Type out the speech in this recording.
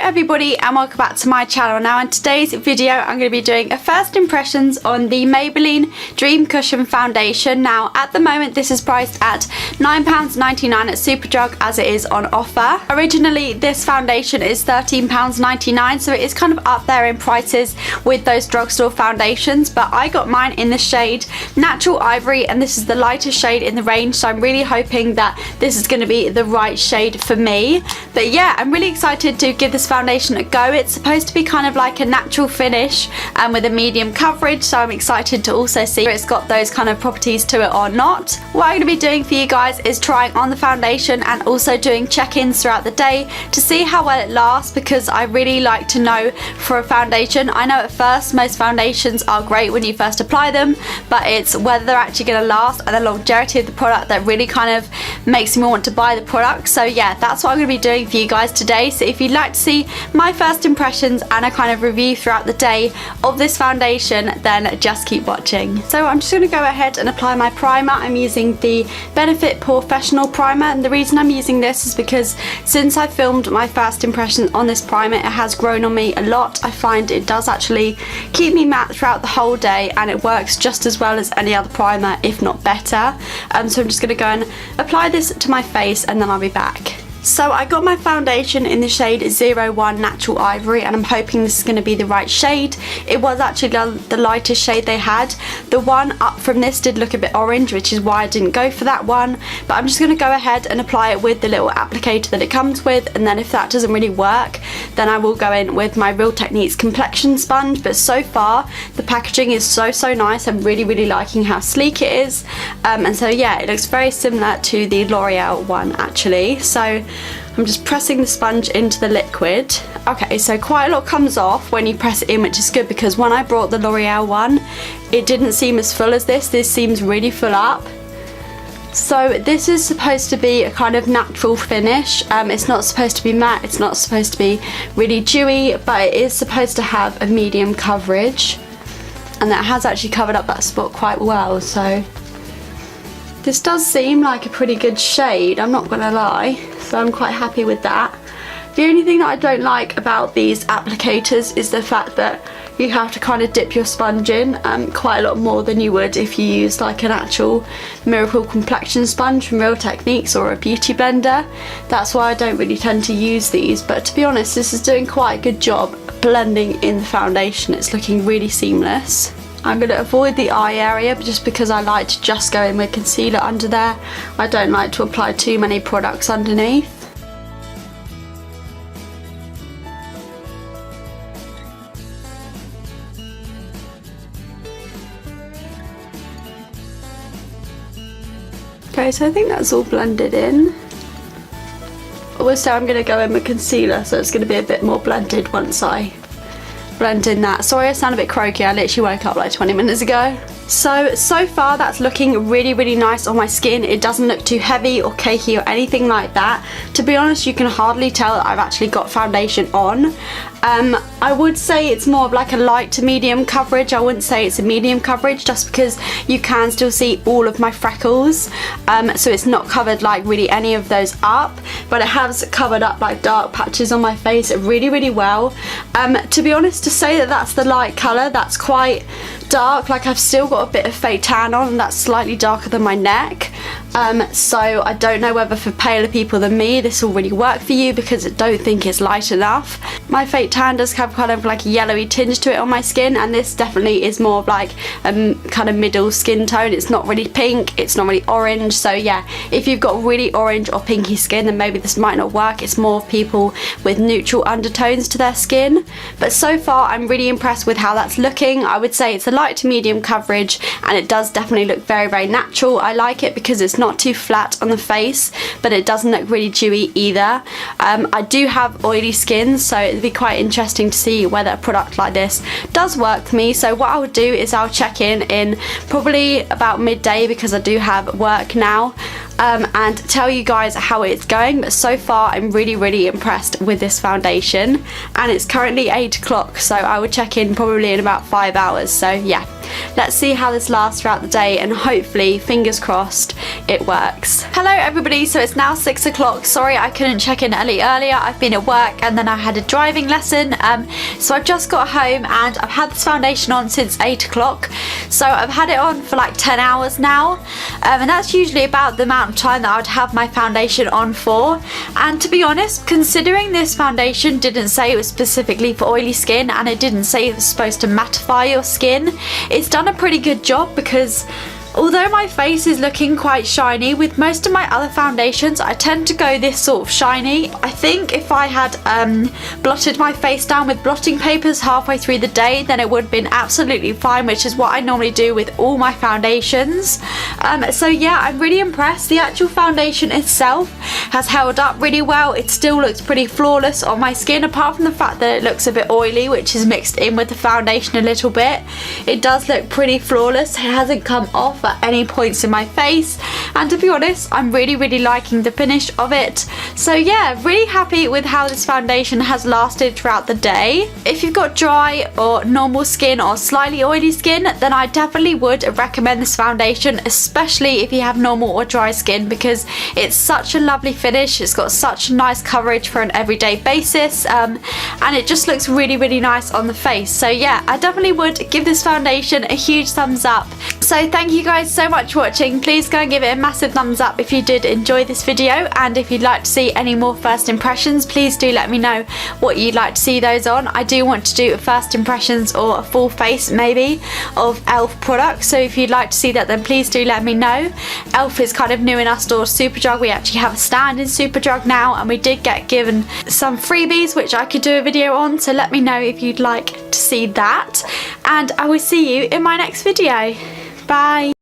everybody and welcome back to my channel. Now in today's video I'm going to be doing a first impressions on the Maybelline Dream Cushion Foundation. Now at the moment this is priced at £9.99 at Superdrug as it is on offer. Originally this foundation is £13.99, so it is kind of up there in prices with those drugstore foundations, but I got mine in the shade Natural Ivory and this is the lightest shade in the range, so I'm really hoping that this is going to be the right shade for me. But yeah, I'm really excited to give this foundation a go. It's supposed to be kind of like a natural finish and with a medium coverage, so I'm excited to also see if it's got those kind of properties to it or not. What I'm going to be doing for you guys is trying on the foundation and also doing check-ins throughout the day to see how well it lasts, because I really like to know for a foundation. I know at first most foundations are great when you first apply them, but it's whether they're actually going to last and the longevity of the product that really kind of makes me want to buy the product. So yeah, that's what I'm going to be doing for you guys today. So if you'd like to see my first impressions and a kind of review throughout the day of this foundation, then just keep watching. So I'm just going to go ahead and apply my primer. I'm using the Benefit Professional Primer, and the reason I'm using this is because since I filmed my first impression on this primer, it has grown on me a lot. I find it does actually keep me matte throughout the whole day, and it works just as well as any other primer, if not better. So I'm just going to go and apply this to my face and then I'll be back. So I got my foundation in the shade 01 Natural Ivory, and I'm hoping this is going to be the right shade. It was actually the lightest shade they had. The one up from this did look a bit orange, which is why I didn't go for that one. But I'm just going to go ahead and apply it with the little applicator that it comes with, and then if that doesn't really work, then I will go in with my Real Techniques complexion sponge. But so far the packaging is so nice. I'm really liking how sleek it is, and so yeah, it looks very similar to the L'Oreal one actually. So I'm just pressing the sponge into the liquid. Okay, so quite a lot comes off when you press it in, which is good, because when I brought the L'Oreal one, it didn't seem as full as this. This seems really full up. So this is supposed to be a kind of natural finish. It's not supposed to be matte, it's not supposed to be really dewy, but it is supposed to have a medium coverage. And that has actually covered up that spot quite well, so this does seem like a pretty good shade, I'm not gonna lie, so I'm quite happy with that. The only thing that I don't like about these applicators is the fact that you have to kind of dip your sponge in quite a lot more than you would if you used like an actual Miracle complexion sponge from Real Techniques or a beauty blender. That's why I don't really tend to use these, but to be honest, this is doing quite a good job blending in the foundation. It's looking really seamless. I'm going to avoid the eye area just because I like to just go in with concealer under there. I don't like to apply too many products underneath. Okay, so I think that's all blended in. Also I'm going to go in with concealer, so it's going to be a bit more blended once I blend in that. Sorry I sound a bit croaky, I literally woke up like 20 minutes ago. So far that's looking really nice on my skin. It doesn't look too heavy or cakey or anything like that. To be honest, you can hardly tell that I've actually got foundation on. I would say it's more of like a light to medium coverage. I wouldn't say it's a medium coverage just because you can still see all of my freckles. So it's not covered like really any of those up, but it has covered up like dark patches on my face really well. To be honest, to say that that's the light colour, that's quite dark. Like I've still got a bit of fake tan on and that's slightly darker than my neck. So I don't know whether for paler people than me this will really work for you, because I don't think it's light enough. My fake tan does have kind of like a yellowy tinge to it on my skin, and this definitely is more of like a kind of middle skin tone. It's not really pink, it's not really orange, so yeah, if you've got really orange or pinky skin then maybe this might not work. It's more of people with neutral undertones to their skin. But so far I'm really impressed with how that's looking. I would say it's a light to medium coverage and it does definitely look very natural. I like it because it's not too flat on the face, but it doesn't look really dewy either. I do have oily skin, so it'd be quite interesting to see whether a product like this does work for me. So what I would do is I'll check in probably about midday, because I do have work now, and tell you guys how it's going. But so far I'm really impressed with this foundation, and it's currently 8 o'clock, so I would check in probably in about 5 hours. So yeah, let's see how this lasts throughout the day, and hopefully, fingers crossed, it works. Hello everybody, so it's now 6 o'clock. Sorry I couldn't check in earlier. I've been at work and then I had a driving lesson, so I've just got home and I've had this foundation on since 8 o'clock. So I've had it on for like 10 hours now, and that's usually about the amount of time that I would have my foundation on for. And to be honest, considering this foundation didn't say it was specifically for oily skin and it didn't say it was supposed to mattify your skin, it's done a pretty good job, because although my face is looking quite shiny, with most of my other foundations I tend to go this sort of shiny. I think if I had blotted my face down with blotting papers halfway through the day, then it would have been absolutely fine, which is what I normally do with all my foundations. So yeah, I'm really impressed. The actual foundation itself has held up really well. It still looks pretty flawless on my skin, apart from the fact that it looks a bit oily, which is mixed in with the foundation a little bit. It does look pretty flawless. It hasn't come off at any points in my face, and to be honest, I'm really liking the finish of it. So yeah, really happy with how this foundation has lasted throughout the day. If you've got dry or normal skin or slightly oily skin, then I definitely would recommend this foundation, especially if you have normal or dry skin, because it's such a lovely finish. It's got such nice coverage for an everyday basis, and it just looks really nice on the face. So yeah, I definitely would give this foundation a huge thumbs up. So thank you guys so much for watching. Please go and give it a massive thumbs up if you did enjoy this video, and if you'd like to see any more first impressions, please do let me know what you'd like to see those on. I do want to do first impressions or a full face maybe of e.l.f. products, so if you'd like to see that, then please do let me know. e.l.f. is kind of new in our store, Superdrug. We actually have a stand in Superdrug now, and we did get given some freebies which I could do a video on, so let me know if you'd like to see that, and I will see you in my next video. Bye.